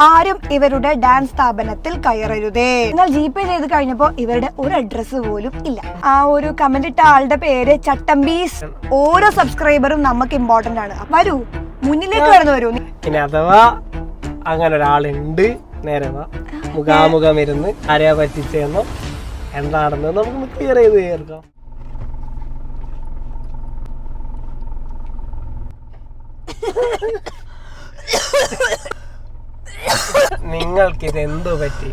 ആരും ഇവരുടെ ഡാൻസ് സ്ഥാപനത്തിൽ കയറരുതേ. എന്നാൽ GP ചെയ്ത് കഴിഞ്ഞപ്പോ ഇവരുടെ ഒരു അഡ്രസ് പോലും ഇല്ല. ആ ഒരു കമന്റ് ഇട്ട ആളുടെ പേര് ചട്ടമ്പീസ്. ഓരോ സബ്സ്ക്രൈബറും നമുക്ക് ഇമ്പോർട്ടന്റ് ആണ്. വരൂ, മുന്നിലേക്ക് കടന്നു വരൂ. ഇനി അഥവാ അങ്ങനെ ഒരാളുണ്ട്, നേരെ മുഖാമുഖം ഇരുന്ന് ആരെയാ പറ്റിച്ചെന്നോ എന്താണെന്ന് നമുക്ക് ക്ലിയർ ചെയ്ത് ചേർക്കാം. നിങ്ങൾക്കിത് എന്തു പറ്റി?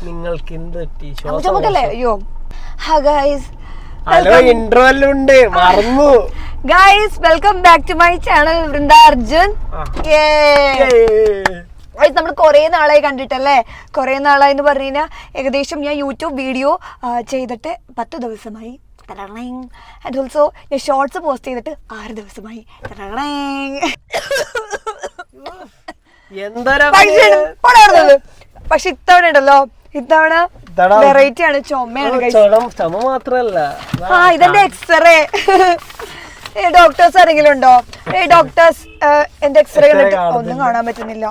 നിങ്ങൾക്ക് എന്ത് പറ്റി? അയ്യോ ഹലോ, ഇന്റർവെല്ലുണ്ട്, മറന്നു. Guys, welcome back to my channel Vrinda Arjun. നമ്മൾ കുറെ നാളായി കണ്ടിട്ടല്ലേ. കുറെ നാളായി എന്ന് പറഞ്ഞു കഴിഞ്ഞാൽ ഏകദേശം ഞാൻ യൂട്യൂബ് വീഡിയോ ചെയ്തിട്ട് 10 ദിവസമായി. ആൻഡ് ഓൾസോ ഞാൻ ഷോർട്സ് പോസ്റ്റ് ചെയ്തിട്ട് 6 ദിവസമായി. പക്ഷെ ഇത്തവണ ഉണ്ടല്ലോ, ഇത്തവണ വെറൈറ്റി ആണ്. ചുമ മാത്രല്ല, ഇതെന്റെ എക്സ്റേ. ഡോക്ടേഴ്സ് ആരെങ്കിലും ഉണ്ടോ? ഡോക്ടേഴ്സ്, എന്റെ എക്സ്റേ കണ്ടിട്ട് ഒന്നും കാണാൻ പറ്റുന്നില്ല.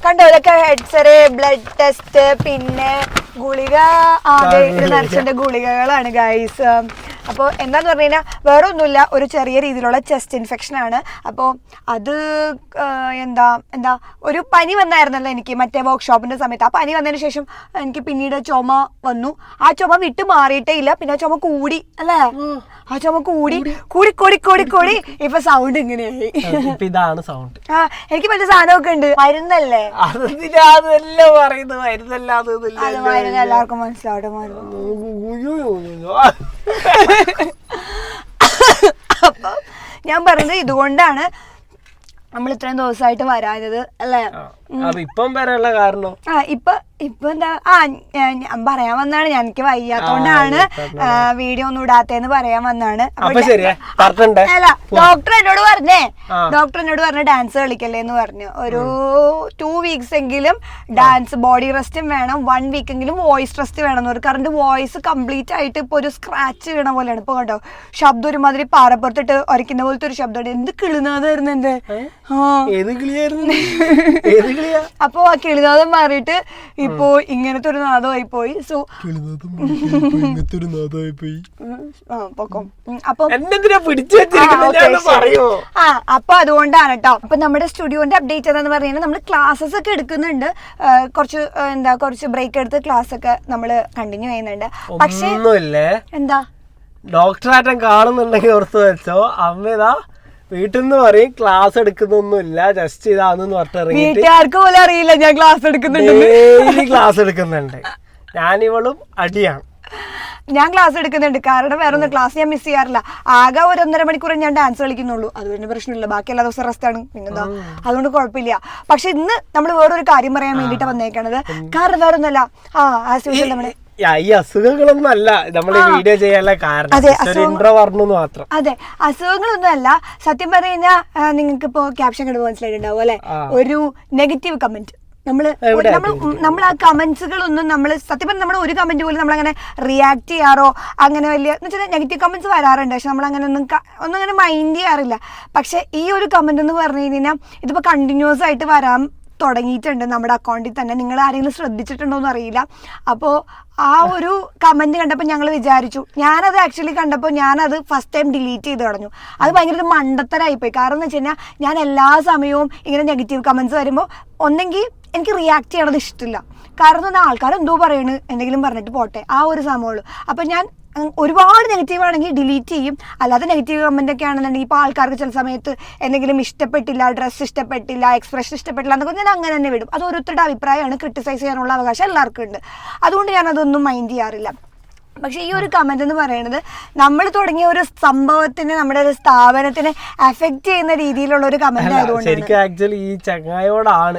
കണ്ടോ, ഇതൊക്കെ എക്സ്റേ, ബ്ലഡ് ടെസ്റ്റ്, പിന്നെ ഗുളിക, നർസിന്റെ ഗുളികകളാണ് ഗൈസ്. അപ്പോൾ എന്താന്ന് പറഞ്ഞു കഴിഞ്ഞാൽ വേറെ ഒന്നുമില്ല, ഒരു ചെറിയ രീതിയിലുള്ള ചെസ്റ്റ് ഇൻഫെക്ഷൻ ആണ്. അപ്പോൾ അത് എന്താ ഒരു പനി വന്നായിരുന്നല്ലോ എനിക്ക് മറ്റേ വർക്ക്ഷോപ്പിന്റെ സമയത്ത്. ആ പനി വന്നതിന് ശേഷം എനിക്ക് പിന്നീട് ചുമ വന്നു. ആ ചുമ വിട്ട് മാറിയിട്ടേ ഇല്ല. പിന്നെ ചുമ കൂടി അല്ലേ, ആ ചുമ കൂടി ഇപ്പൊ സൗണ്ട് ഇങ്ങനെയായി. ഇതാണ് സൗണ്ട്. എനിക്ക് പല സാധനമൊക്കെ ഉണ്ട്. മരുന്നല്ലേ, മരുന്ന് എല്ലാവർക്കും മനസ്സിലാവട്ടെ. അപ്പൊ ഞാൻ പറഞ്ഞത് ഇതുകൊണ്ടാണ് നമ്മൾ ഇത്രയും ദിവസമായിട്ട് വരാഞ്ഞത് അല്ലേ. ഇപ്പം വരാനുള്ള കാരണം ഇപ്പൊ എന്താ, ഞാൻ പറയാൻ വന്നാണ്, എനിക്ക് വയ്യാത്തോണ്ടാണ് വീഡിയോ ഒന്നും ഇടാത്തേന്ന് പറയാൻ വന്നാണ്. അല്ല, ഡോക്ടർ എന്നോട് പറഞ്ഞ ഡാൻസ് കളിക്കല്ലേ എന്ന് പറഞ്ഞു. ഒരു 2 വീക്സ് എങ്കിലും ഡാൻസ്, ബോഡി റെസ്റ്റും വേണം, 1 വീക്ക് എങ്കിലും വോയിസ് റെസ്റ്റ് വേണം. കാരണം വോയിസ് കംപ്ലീറ്റ് ആയിട്ട് ഇപ്പൊ ഒരു സ്ക്രാച്ച് വീണ പോലെയാണ്. ഇപ്പൊ കണ്ടോ, ശബ്ദം ഒരുമാതിരി പാറപ്പുറത്തിട്ട് ഒരയ്ക്കുന്ന പോലത്തെ ഒരു ശബ്ദമാണ്. എന്ത് കിളിനാഥായിരുന്നു എന്റെ. അപ്പൊ ആ കിളിനാഥം മാറിയിട്ട് ഇപ്പോ ഇങ്ങനത്തെ ഒരു നാദമായി പോയി. സോ അപ്പൊ അതുകൊണ്ടാണ് കേട്ടോ. അപ്പൊ നമ്മുടെ സ്റ്റുഡിയോന്റെ അപ്ഡേറ്റ് എന്താന്ന് പറഞ്ഞാൽ നമ്മൾ ക്ലാസ്സസ് ഒക്കെ എടുക്കുന്നുണ്ട്. കുറച്ച് ബ്രേക്ക് എടുത്ത് ക്ലാസ് ഒക്കെ നമ്മള് കണ്ടിന്യൂ ചെയ്യുന്നുണ്ട്. പക്ഷേ എന്താ, ഡോക്ടറായിട്ടും കാണുന്നുണ്ടെങ്കിൽ ഓർത്ത് വെച്ചോ, അമ്മ വീട്ടിൽ നിന്ന് പറയും ക്ലാസ് എടുക്കുന്നൊന്നുമില്ല, ജസ്റ്റ് ഇതാന്ന് പറഞ്ഞിട്ട് വീട്ടുകാർക്ക് പോലും അറിയില്ല ഞാൻ ക്ലാസ് എടുക്കുന്നുണ്ട്. ക്ലാസ് എടുക്കുന്നുണ്ട്. ഞാനിവളും അടിയാണ്. ഞാൻ ക്ലാസ് എടുക്കുന്നുണ്ട്. കാരണം വേറെ ഒന്നും ക്ലാസ് ഞാൻ മിസ് ചെയ്യാറില്ല. ആകെ 1.5 മണിക്കൂർ ഞാൻ ഡാൻസ് കളിക്കുന്നുള്ളൂ. അതുകൊണ്ട് പ്രശ്നമില്ല. ബാക്കി എല്ലാ ദിവസവും റെസ്റ്റ് ആണ്. പിന്നെന്താ, അതുകൊണ്ട് കുഴപ്പമില്ല. പക്ഷെ ഇന്ന് നമ്മൾ വേറൊരു കാര്യം പറയാൻ വേണ്ടിട്ട് വന്നേക്കണത്. കാരണം വേറെ ഒന്നല്ല, നമ്മുടെ ഈ അസുഖങ്ങളൊന്നും അല്ല നമ്മൾ വീഡിയോ ചെയ്യാനുള്ള കാരണം, മാത്രം. അതെ, അസുഖങ്ങളൊന്നും അല്ല. സത്യം പറഞ്ഞു കഴിഞ്ഞാൽ നിങ്ങൾക്ക് ഇപ്പോ ക്യാപ്ഷൻ കണ്ടു മനസ്സിലായിട്ടുണ്ടാവും അല്ലെ, ഒരു നെഗറ്റീവ് കമന്റ്. നമ്മൾ ആ കമന്റ്സുകളൊന്നും സത്യം പറഞ്ഞാൽ നമ്മൾ ഒരു കമന്റ് പോലും നമ്മളങ്ങനെ റിയാക്ട് ചെയ്യാറോ അങ്ങനെ വലിയ എന്ന് വെച്ചാൽ നെഗറ്റീവ് കമന്റ്സ് വരാറുണ്ട്. പക്ഷെ നമ്മളങ്ങനെ ഒന്നും അങ്ങനെ മൈൻഡ് ചെയ്യാറില്ല. പക്ഷെ ഈ ഒരു കമന്റ് എന്ന് പറഞ്ഞു കഴിഞ്ഞാൽ ഇതിപ്പോ കണ്ടിന്യൂസ് ആയിട്ട് വരാൻ തുടങ്ങിയിട്ടുണ്ട് നമ്മുടെ അക്കൗണ്ടിൽ തന്നെ. നിങ്ങൾ ആരെങ്കിലും ശ്രദ്ധിച്ചിട്ടുണ്ടോ എന്ന് അറിയില്ല. അപ്പോൾ ആ ഒരു കമന്റ് കണ്ടപ്പോൾ ഞങ്ങൾ വിചാരിച്ചു, ഞാനത് ആക്ച്വലി കണ്ടപ്പോൾ ഞാനത് ഫസ്റ്റ് ടൈം ഡിലീറ്റ് ചെയ്ത് കളഞ്ഞു. അത് ഭയങ്കര മണ്ടത്തരായിപ്പോയി. കാരണം എന്ന് വെച്ച് കഴിഞ്ഞാൽ ഞാൻ എല്ലാ സമയവും ഇങ്ങനെ നെഗറ്റീവ് കമന്റ്സ് വരുമ്പോൾ ഒന്നെങ്കിൽ എനിക്ക് റിയാക്ട് ചെയ്യണത് ഇഷ്ടമില്ല. കാരണം എന്താ, ആൾക്കാർ എന്തോ പറയണ്, എന്തെങ്കിലും പറഞ്ഞിട്ട് പോട്ടെ, ആ ഒരു സംഭവമുള്ളൂ. അപ്പം ഞാൻ ഒരുപാട് നെഗറ്റീവ് ആണെങ്കിൽ ഡിലീറ്റ് ചെയ്യും. അല്ലാതെ നെഗറ്റീവ് കമന്റ് ഒക്കെ ആണെന്നുണ്ടെങ്കിൽ ഇപ്പോൾ ആൾക്കാർക്ക് ചില സമയത്ത് എന്തെങ്കിലും ഇഷ്ടപ്പെട്ടില്ല, ഡ്രസ്സ് ഇഷ്ടപ്പെട്ടില്ല, എക്സ്പ്രഷൻ ഇഷ്ടപ്പെട്ടില്ല എന്നൊക്കെ ഞാൻ അങ്ങനെ തന്നെ വിടും. അത് ഓരോരുത്തരുടെ അഭിപ്രായമാണ്. ക്രിട്ടിസൈസ് ചെയ്യാനുള്ള അവകാശം എല്ലാവർക്കും ഉണ്ട്. അതുകൊണ്ട് ഞാൻ അതൊന്നും മൈൻഡ് ചെയ്യാറില്ല. പക്ഷെ ഈ ഒരു കമന്റ് എന്ന് പറയുന്നത് നമ്മൾ തുടങ്ങിയ ഒരു സംഭവത്തിന്, നമ്മുടെ ഒരു സ്ഥാപനത്തിനെ അഫക്റ്റ് ചെയ്യുന്ന രീതിയിലുള്ള ഒരു കമന്റ് ആയതുകൊണ്ട് ഈ ചങ്ങായോടാണ്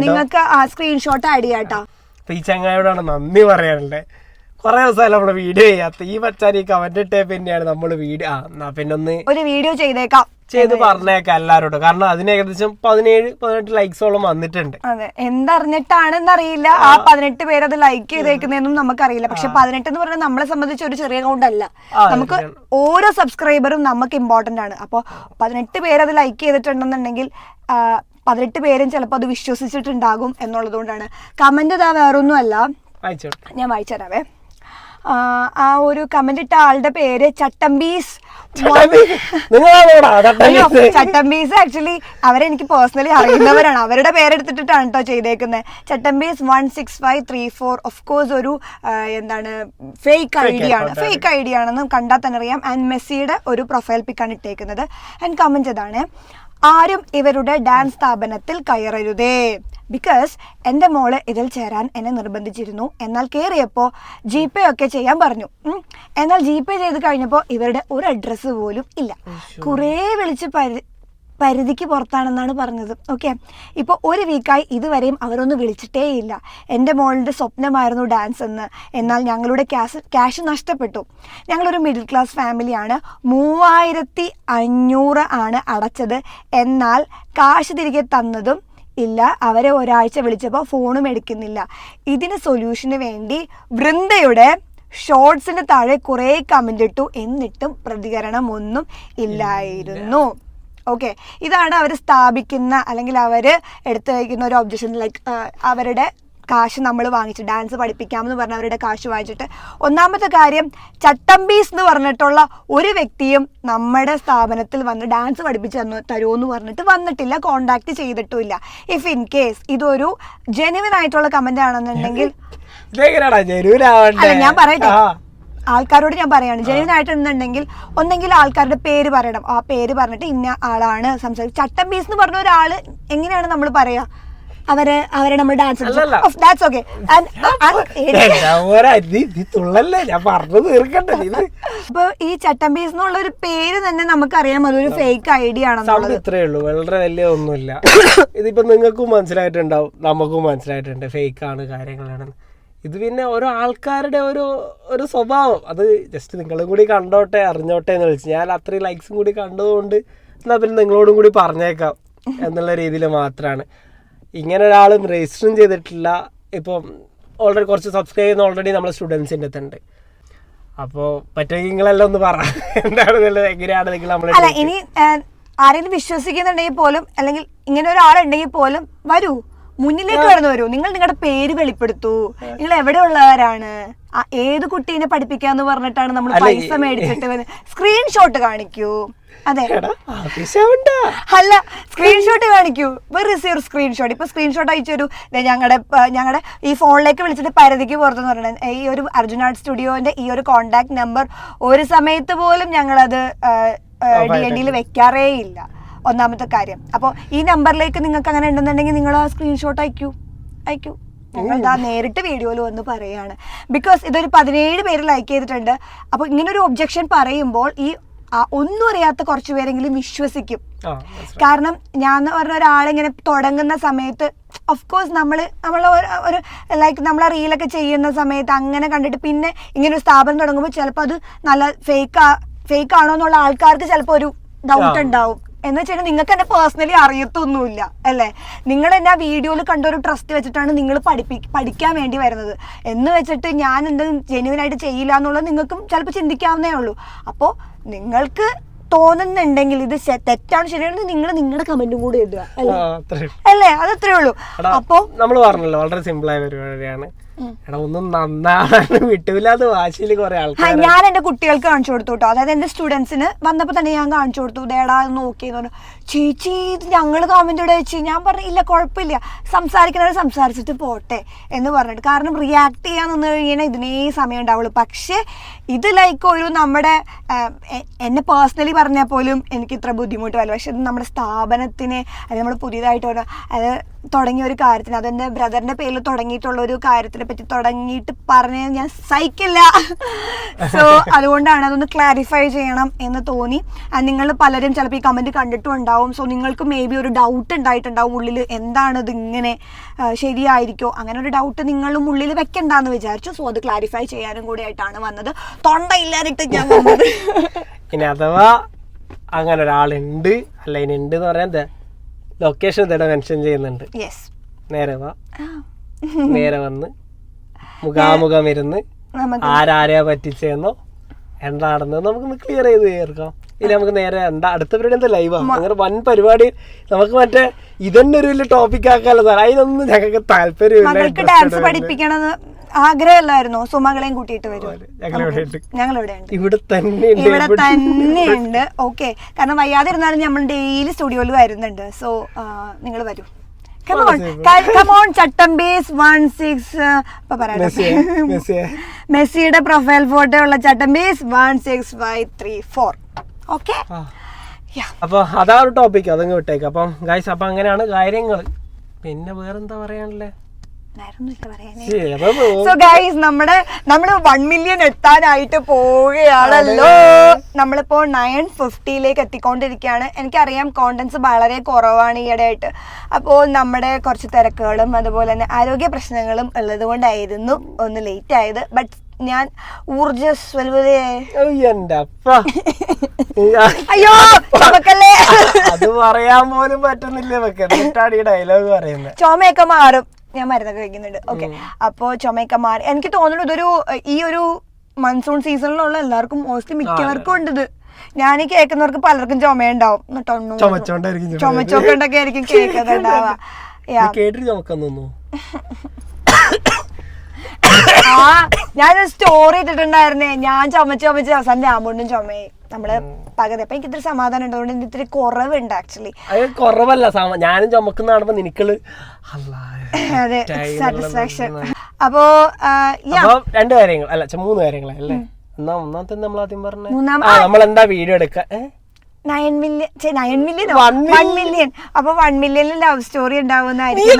നിങ്ങൾക്ക് ആ സ്ക്രീൻഷോട്ട് ആഡ് ചെയ്യാട്ടോ. ഈ ചങ്ങായോടാണ് നന്ദി പറയാനുള്ളത്. കൊറേ ദിവസമല്ല നമ്മള് വീഡിയോ ചെയ്യാത്ത ഈ മച്ചാൻ ഈ കമന്റ് ഇട്ടേ പിന്നെയാണ് നമ്മള് വീഡിയോ പിന്നെ ഒരു വീഡിയോ ചെയ്തേക്കാം ചെയ്ത് പറഞ്ഞേക്കാം എല്ലാരോടും. കാരണം അതിന് ഏകദേശം 17-18 ലൈക്സോളം വന്നിട്ടുണ്ട്. അതെ, എന്തറിഞ്ഞിട്ടാണെന്ന് അറിയില്ല ആ 18 പേര് അത് ലൈക്ക് ചെയ്തേക്കുന്നതെന്നും നമുക്കറിയില്ല. പക്ഷെ 18 എന്ന് പറഞ്ഞാൽ നമ്മളെ സംബന്ധിച്ച് ഒരു ചെറിയ അക്കൗണ്ട് അല്ല. നമുക്ക് ഓരോ സബ്സ്ക്രൈബറും നമുക്ക് ഇമ്പോർട്ടന്റ് ആണ്. അപ്പോൾ 18 പേര് അത് ലൈക്ക് ചെയ്തിട്ടുണ്ടെന്നുണ്ടെങ്കിൽ 18 പേരും ചിലപ്പോൾ അത് വിശ്വസിച്ചിട്ടുണ്ടാകും എന്നുള്ളതുകൊണ്ടാണ്. കമന്റ് ഇതാ വേറൊന്നും അല്ല, ഞാൻ വായിച്ചു തരാവേ. ആ ഒരു കമന്റ് ഇട്ട ആളുടെ പേര് ചട്ടമ്പീസ്. ചട്ടമ്പീസ് ആക്ച്വലി അവരെനിക്ക് പേഴ്സണലി അറിയുന്നവരാണ്. അവരുടെ പേരെടുത്തിട്ടാണ് കേട്ടോ ചെയ്തേക്കുന്നത്. ചട്ടമ്പീസ് 16534 ഓഫ് കോഴ്സ് ഒരു എന്താണ് ഫേക്ക് ഐ ഡി ആണെന്ന് കണ്ടാൽ തന്നെ അറിയാം. ആൻഡ് മെസ്സിയുടെ ഒരു പ്രൊഫൈൽ പിക്കാണ് ഇട്ടേക്കുന്നത്. ആൻഡ് കമന്റ് ഇതാണ്: ആരും ഇവരുടെ ഡാൻസ് സ്ഥാപനത്തിൽ കയറരുതേ. ബിക്കോസ് എൻ്റെ മോള് ഇതിൽ ചേരാൻ എന്നെ നിർബന്ധിച്ചിരുന്നു. എന്നാൽ കയറിയപ്പോൾ GPay ഒക്കെ ചെയ്യാൻ പറഞ്ഞു. എന്നാൽ GPay ചെയ്ത് കഴിഞ്ഞപ്പോൾ ഇവരുടെ ഒരു അഡ്രസ്സ് പോലും ഇല്ല. കുറേ വിളിച്ച് പരിധിക്ക് പുറത്താണെന്നാണ് പറഞ്ഞത്. ഓക്കെ, ഇപ്പോൾ ഒരു വീക്കായി ഇതുവരെയും അവരൊന്നും വിളിച്ചിട്ടേ ഇല്ല. എൻ്റെ മോളുടെ സ്വപ്നമായിരുന്നു ഡാൻസ് എന്ന്. എന്നാൽ ഞങ്ങളുടെ ക്യാഷ് നഷ്ടപ്പെട്ടു. ഞങ്ങളൊരു മിഡിൽ ക്ലാസ് ഫാമിലിയാണ്. 3500 ആണ് അടച്ചത്. എന്നാൽ കാശ് തിരികെ തന്നതും ഇല്ല. അവരെ ഒരാഴ്ച വിളിച്ചപ്പോൾ ഫോണും എടുക്കുന്നില്ല. ഇതിന് സൊല്യൂഷന് വേണ്ടി വൃന്ദയുടെ ഷോർട്സിന് താഴെ കുറേ കമന്റ് ഇട്ടു. എന്നിട്ടും പ്രതികരണം ഒന്നും ഇല്ലായിരുന്നു. ഓക്കെ, ഇതാണ് അവർ സ്ഥാപിക്കുന്ന അല്ലെങ്കിൽ അവർ എടുത്തു വയ്ക്കുന്ന ഒരു ഒബ്ജക്ഷൻ. ലൈക്ക് അവരുടെ കാശ് നമ്മൾ വാങ്ങിച്ചു ഡാൻസ് പഠിപ്പിക്കാമെന്ന് പറഞ്ഞ അവരുടെ കാശ് വാങ്ങിച്ചിട്ട്. ഒന്നാമത്തെ കാര്യം, ചട്ടമ്പീസ് എന്ന് പറഞ്ഞിട്ടുള്ള ഒരു വ്യക്തിയും നമ്മുടെ സ്ഥാപനത്തിൽ വന്ന് ഡാൻസ് പഠിപ്പിച്ച് തരുമോ എന്ന് പറഞ്ഞിട്ട് വന്നിട്ടില്ല, കോണ്ടാക്ട് ചെയ്തിട്ടുമില്ല. ഇഫ് ഇൻ കേസ് ഇതൊരു ജെനുവിൻ ആയിട്ടുള്ള കമന്റ് ആണെന്നുണ്ടെങ്കിൽ ഞാൻ പറയട്ടെ, ആൾക്കാരോട് ഞാൻ പറയാണ്, ജെനുവിൻ ആയിട്ടുണ്ടെങ്കിൽ ഒന്നെങ്കിൽ ആൾക്കാരുടെ പേര് പറയണം. ആ പേര് പറഞ്ഞിട്ട് ഇന്ന ആളാണ് സംസാരിച്ചത്. ചട്ടമ്പീസ് എന്ന് പറഞ്ഞ ഒരാള് എങ്ങനെയാണ് നമ്മൾ പറയാ? അവരെ നമ്മൾ ഡാൻസ് അപ്പൊ ഈ ചട്ടമ്പീസ് എന്നുള്ള ഒരു പേര് തന്നെ നമുക്കറിയാം അതൊരു ഫേക്ക് ഐഡിയ ആണെന്നുള്ളത്. ഇത്രയേ ഉള്ളൂ, വളരെ വലിയ ഒന്നുമില്ല. ഇതിപ്പോ നിങ്ങൾക്കും മനസ്സിലായിട്ടുണ്ടാവും, നമുക്കും മനസ്സിലായിട്ടുണ്ട് ഫേക്ക് ആണ് കാര്യങ്ങളാണ്. ഇത് പിന്നെ ഓരോ ആൾക്കാരുടെ ഒരു സ്വഭാവം. അത് ജസ്റ്റ് നിങ്ങളും കൂടി കണ്ടോട്ടെ അറിഞ്ഞോട്ടെ എന്ന് വിളിച്ചു. ഞാൻ അത്രയും ലൈക്സും കൂടി കണ്ടതുകൊണ്ട് എന്നാൽ പിന്നെ നിങ്ങളോടും കൂടി പറഞ്ഞേക്കാം എന്നുള്ള രീതിയിൽ മാത്രമാണ്. ഇങ്ങനെ ഒരാളും രജിസ്റ്ററും ചെയ്തിട്ടില്ല. ഇപ്പം ഓൾറെഡി കുറച്ച് സബ്സ്ക്രൈബ് ചെയ്യുന്ന ഓൾറെഡി നമ്മളെ സ്റ്റുഡൻസിൻ്റെ അടുത്തുണ്ട്. അപ്പോൾ പറ്റുമെങ്കിൽ നിങ്ങളെല്ലാം ഒന്ന് പറ എന്താണെന്നുള്ളത്, എങ്ങനെയാണ് നിങ്ങൾ നമ്മളെ. അല്ല, ഇനി ആരെങ്കിലും വിശ്വസിക്കുന്നുണ്ടെങ്കിൽ പോലും അല്ലെങ്കിൽ ഇങ്ങനെ ഒരാളുണ്ടെങ്കിൽ പോലും വരൂ, മുന്നിലേക്ക് കടന്നു വരൂ. നിങ്ങൾ നിങ്ങളുടെ പേര് വെളിപ്പെടുത്തൂ. നിങ്ങൾ എവിടെ ഉള്ളവരാണ്, ഏത് കുട്ടീനെ പഠിപ്പിക്കാന്ന് പറഞ്ഞിട്ടാണ് നമ്മൾ പൈസ മേടിച്ചിട്ട് സ്ക്രീൻഷോട്ട് കാണിക്കൂ. അതെ, അല്ല സ്ക്രീൻഷോട്ട് കാണിക്കൂ. സ്ക്രീൻഷോട്ട് ഇപ്പൊ സ്ക്രീൻഷോട്ട് അയച്ചൊരു ഞങ്ങളുടെ ഈ ഫോണിലേക്ക് വിളിച്ചിട്ട് പരിധിക്ക് പുറത്തെന്ന് പറയുന്നത് ഈ ഒരു അർജുന ആർട്ട് സ്റ്റുഡിയോന്റെ ഈ ഒരു കോണ്ടാക്ട് നമ്പർ ഒരു സമയത്ത് പോലും ഞങ്ങളത് DND വെക്കാറേ ഇല്ല. ഒന്നാമത്തെ കാര്യം. അപ്പോൾ ഈ നമ്പറിലേക്ക് നിങ്ങൾക്ക് അങ്ങനെ ഉണ്ടെന്നുണ്ടെങ്കിൽ നിങ്ങൾ ആ സ്ക്രീൻഷോട്ട് അയക്കൂ. ഞങ്ങൾ ഇതാ നേരിട്ട് വീഡിയോയിൽ വന്ന് പറയാണ്. ബിക്കോസ് ഇതൊരു 17 പേര് ലൈക്ക് ചെയ്തിട്ടുണ്ട്. അപ്പോൾ ഇങ്ങനൊരു ഒബ്ജക്ഷൻ പറയുമ്പോൾ ഈ ഒന്നും അറിയാത്ത കുറച്ച് പേരെങ്കിലും വിശ്വസിക്കും. കാരണം ഞാൻ പറഞ്ഞ ഒരാളിങ്ങനെ തുടങ്ങുന്ന സമയത്ത് ഓഫ് കോഴ്സ് നമ്മൾ ഒരു ലൈക്ക് നമ്മളെ റീലൊക്കെ ചെയ്യുന്ന സമയത്ത് അങ്ങനെ കണ്ടിട്ട് പിന്നെ ഇങ്ങനെ ഒരു സ്ഥാപനം തുടങ്ങുമ്പോൾ ചിലപ്പോൾ അത് നല്ല ഫേക്ക് ആണോ എന്നുള്ള ആൾക്കാർക്ക് ചിലപ്പോൾ ഒരു ഡൗട്ട് ഉണ്ടാവും. എന്ന് വെച്ചാൽ നിങ്ങൾക്ക് എന്നെ പേഴ്സണലി അറിയത്തൊന്നുമില്ല അല്ലേ. നിങ്ങൾ എന്നെ ആ വീഡിയോയിൽ കണ്ടൊരു ട്രസ്റ്റ് വെച്ചിട്ടാണ് നിങ്ങൾ പഠിക്കാൻ വേണ്ടി വരുന്നത്. എന്ന് വെച്ചിട്ട് ഞാൻ എന്തും ജെന്യുവനായിട്ട് ചെയ്യില്ല എന്നുള്ളത് നിങ്ങൾക്കും ചിലപ്പോൾ ചിന്തിക്കാവുന്നേ ഉള്ളൂ. അപ്പോൾ നിങ്ങൾക്ക് തോന്നുന്നുണ്ടെങ്കിൽ ഇത് തെറ്റാണ് ശരിയാണെങ്കിൽ നിങ്ങൾ നിങ്ങളുടെ കമന്റും കൂടി ഇടുക അല്ലേ. അതത്രേ ഉള്ളൂ. അപ്പൊ നമ്മൾ പറഞ്ഞല്ലോ വളരെ സിമ്പിൾ ആയ പരിപാടിയാണ്. ഒന്നും നന്നാണ് വിട്ടില്ലാതെ വാശിയിൽ കുറെ ആൾക്കാർ. ഞാൻ എന്റെ കുട്ടികൾക്ക് കാണിച്ചു കൊടുത്തു കേട്ടോ. അതായത് എന്റെ സ്റ്റുഡൻസിന് വന്നപ്പോ തന്നെ ഞാൻ കാണിച്ചു കൊടുത്തു. ദേടാ നോക്കിയെന്ന് പറഞ്ഞു. ചേച്ചി ഇത് ഞങ്ങള് കമന്റ് ഇട വെച്ച്. ഞാൻ പറഞ്ഞു ഇല്ല കുഴപ്പമില്ല, സംസാരിക്കുന്നവർ സംസാരിച്ചിട്ട് പോട്ടെ എന്ന് പറഞ്ഞിട്ട്. കാരണം റിയാക്ട് ചെയ്യാൻ നിന്ന് കഴിഞ്ഞാൽ ഇതിനേ സമയം ഉണ്ടാവുള്ളൂ. പക്ഷെ ഇത് ലൈക്ക് ഒരു നമ്മുടെ എന്നെ പേഴ്സണലി പറഞ്ഞാൽ പോലും എനിക്ക് ഇത്ര ബുദ്ധിമുട്ട് വരും. പക്ഷെ ഇത് നമ്മുടെ സ്ഥാപനത്തിന് അത് നമ്മൾ പുതിയതായിട്ട് അത് തുടങ്ങിയ ഒരു കാര്യത്തിന്, അതെന്റെ ബ്രദറിന്റെ പേരിൽ തുടങ്ങിയിട്ടുള്ള ഒരു കാര്യത്തിനെ പറ്റി തുടങ്ങിയിട്ട് പറഞ്ഞ ഞാൻ സഹിക്കില്ല. സോ അതുകൊണ്ടാണ് അതൊന്ന് ക്ലാരിഫൈ ചെയ്യണം എന്ന് തോന്നി. നിങ്ങൾ പലരും ചിലപ്പോൾ ഈ കമന്റ് കണ്ടിട്ടും ഉണ്ടാവും. സോ നിങ്ങൾക്ക് മേ ബി ഒരു ഡൗട്ട് ഉണ്ടായിട്ടുണ്ടാവും ഉള്ളിൽ, എന്താണ് ഇത് ഇങ്ങനെ ശരിയായിരിക്കോ, അങ്ങനെ ഒരു ഡൗട്ട് നിങ്ങളും ഉള്ളിൽ വെക്കണ്ടെന്ന് വിചാരിച്ചു. സോ അത് ക്ലാരിഫൈ ചെയ്യാനും കൂടി ആയിട്ടാണ് വന്നത്. തൊണ്ടയില്ലാതിട്ട് ഞാൻ വന്നത്. ഇനി അഥവാ അങ്ങനെ ഒരാളുണ്ട്, അല്ല ഇനി ഉണ്ട് എന്ന് പറയാൻ ലൊക്കേഷൻ തന്നെ മെൻഷൻ ചെയ്യുന്നുണ്ട്. നേരെ വാ, നേരെ വന്ന് മുഖാമുഖം ഇരുന്ന് ആരാരെയാ പറ്റിച്ചെന്നോ എന്താണെന്ന് നമുക്കൊന്ന് ക്ലിയർ ചെയ്ത് തീർക്കാം. ഇനി നമുക്ക് നേരെ എന്താ അടുത്ത പരിപാടി എന്താ ലൈവാ, അങ്ങനെ വൻ പരിപാടി. നമുക്ക് മറ്റേ ഇതന്നെ ഒരു വലിയ ടോപ്പിക് ആക്കാലോ സാർ, അതിനൊന്നും ഞങ്ങൾക്ക് താല്പര്യമില്ല. ഡാൻസ് പഠിപ്പിക്കണമെന്ന് ആഗ്രഹമല്ലായിരുന്നു. സുമകളെയും കൂട്ടിയിട്ട് വരും, ഞങ്ങൾ ഇവിടെ തന്നെയുണ്ട്. ഓക്കെ, കാരണം വയ്യാതെ ഇരുന്നാലും നമ്മൾ ഡെയിലി സ്റ്റുഡിയോയിൽ വരുന്നുണ്ട്. സോ നിങ്ങൾ വരൂ. മെസ്സിയുടെ പ്രൊഫൈൽ ഫോട്ടോ ഉള്ള ചട്ടമ്പീസ് 16534. ഓക്കെ, അപ്പൊ അതാ ഒരു ടോപ്പിക്, അതങ്ങ് വിട്ടേക്ക്. അപ്പം ഗൈസ്, അപ്പൊ അങ്ങനെയാണ് കാര്യങ്ങൾ. പിന്നെ വേറെന്താ പറയാനുള്ളേ? സോ ഗൈസ്, നമ്മള് 1 മില്യൺ എത്താനായിട്ട് പോവുകയാണല്ലോ. നമ്മളിപ്പോ 950 എത്തിക്കൊണ്ടിരിക്കുകയാണ്. എനിക്കറിയാം കോണ്ടന്റ്സ് വളരെ കുറവാണ് ഈയിടെയായിട്ട്. അപ്പോൾ നമ്മുടെ കുറച്ച് തിരക്കുകളും അതുപോലെ തന്നെ ആരോഗ്യ പ്രശ്നങ്ങളും ഉള്ളത് കൊണ്ടായിരുന്നു ഒന്ന് ലേറ്റ് ആയത്. ബട്ട് ഞാൻ അയ്യോ അത് പറയാൻ പോലും പറ്റുന്നില്ല. ഡയലോഗ് പറയുന്നത് ചുമയൊക്കെ മാറും, ഞാൻ മരുന്നൊക്കെ കഴിക്കുന്നുണ്ട്. ഓക്കെ, അപ്പോ ചുമയൊക്കെ മാറി. എനിക്ക് തോന്നുന്നു ഈ ഒരു മൺസൂൺ സീസണിലുള്ള എല്ലാവർക്കും മോസ്റ്റ്ലി മിക്കവർക്കും ഉണ്ട് ഇത്. ഞാൻ കേൾക്കുന്നവർക്ക് പലർക്കും ചുമയുണ്ടാവും, ചുമച്ചോക്കൊണ്ടൊക്കെ ആയിരിക്കും കേൾക്കുന്നുണ്ടാവുക. ഞാനൊരു സ്റ്റോറി ഇട്ടിട്ടുണ്ടായിരുന്നേ, ഞാൻ ചുമച്ച് അവസാനം രാമുണ്ടും ചുമയെ നമ്മള് പകുതി. അപ്പൊ എനിക്ക് ഇത്തിരി സമാധാനം ഉണ്ട്, അതുകൊണ്ട് ഇത്തിരി കുറവുണ്ട് ആക്ച്വലി. കുറവല്ല, ഞാനും ചുമക്കുന്ന കാണുമ്പോ നിനക്കുള്ള അതെ സാറ്റിസ്ഫാക്ഷൻ. അപ്പോ 2 കാര്യങ്ങൾ അല്ല 3 കാര്യങ്ങളല്ലേ. ഒന്നാമത്തെ നമ്മൾ ആദ്യം പറഞ്ഞ നമ്മളെന്താ വീഡിയോ എടുക്ക 9 മില്യൺ 1 മില്യൺ. അപ്പൊ 1 മില്യണിൽ ലവ് സ്റ്റോറി ഉണ്ടാവുന്നതായിരിക്കും.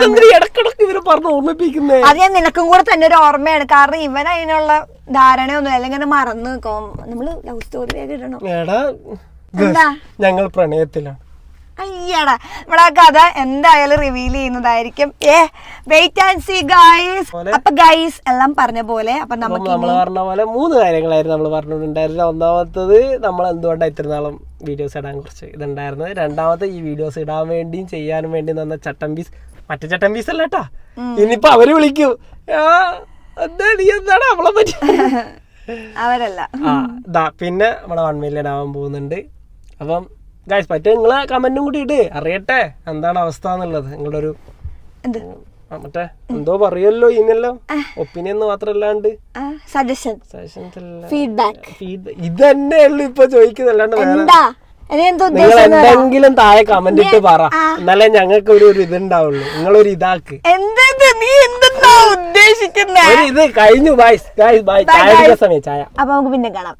അത് ഞാൻ നിനക്കും കൂടെ തന്നെ ഒരു ഓർമ്മയാണ്, കാരണം ഇവൻ അതിനുള്ള ധാരണയൊന്നും അല്ലെങ്കിൽ മറന്നു നിൽക്കും. നമ്മള് ലവ് സ്റ്റോറി ഇടണം. എന്താ ഞങ്ങൾ പ്രണയത്തിലാണ്. അയ്യടാ, നമ്മുടെ ആ കഥ എന്തായാലും റിവീൽ ചെയ്യുന്നതായിരിക്കും. Wait and see guys. അപ്പൊ ഗൈസ് എല്ലാം പറഞ്ഞ പോലെ അപ്പൊ നമുക്ക് പറഞ്ഞ പോലെ 3 കാര്യങ്ങളായിരുന്നു നമ്മൾ പറഞ്ഞിട്ടുണ്ടായിരുന്നത്. ഒന്നാമത്തത് നമ്മൾ എന്തുകൊണ്ടാണ് ഇത്ര നാളും വീഡിയോസ് ഇടാൻ കുറച്ച് ഇതുണ്ടായിരുന്നത്. രണ്ടാമത്തെ ഈ വീഡിയോസ് ഇടാൻ വേണ്ടിയും ചെയ്യാനും വേണ്ടി തന്ന ചട്ടമ്പീസ്, മറ്റേ ചട്ടമ്പീസ് അല്ല കേട്ടാ. ഇനിയിപ്പൊ അവര് വിളിക്കും, എന്താണ് അവളെ പറ്റി അവരല്ല. പിന്നെ നമ്മുടെ 1 മില്യൺ ആവാൻ പോകുന്നുണ്ട്. അപ്പം ഗൈസ് പറ്റും നിങ്ങളെ കമന്റും കൂടി ഇട്, അറിയട്ടെ എന്താണ് അവസ്ഥ എന്നുള്ളത്. നിങ്ങളുടെ ഒരു മറ്റേ എന്തോ പറയല്ലോ ഇന്നെല്ലാം ഒപ്പീനിയൻ മാത്രല്ലാണ്ട് സജഷൻസ്, ഫീഡ്ബാക്ക്, ഇത് തന്നെ ഉള്ളു ഇപ്പൊ ചോദിക്കുന്നല്ലാണ്ട് നിങ്ങൾ എന്തെങ്കിലും താഴെ കമന്റ് ഇട്ട് പറ, എന്നാലേ ഞങ്ങൾക്ക് ഒരു ഇതുണ്ടാവുള്ളൂ. നിങ്ങളൊരു ഇതാക്ക് ഉദ്ദേശിക്കുന്നത് ഇത് കഴിഞ്ഞു. ബൈ ബൈ, ചായ സമയം ചായ. അപ്പൊ നമുക്ക് പിന്നെ കാണാം.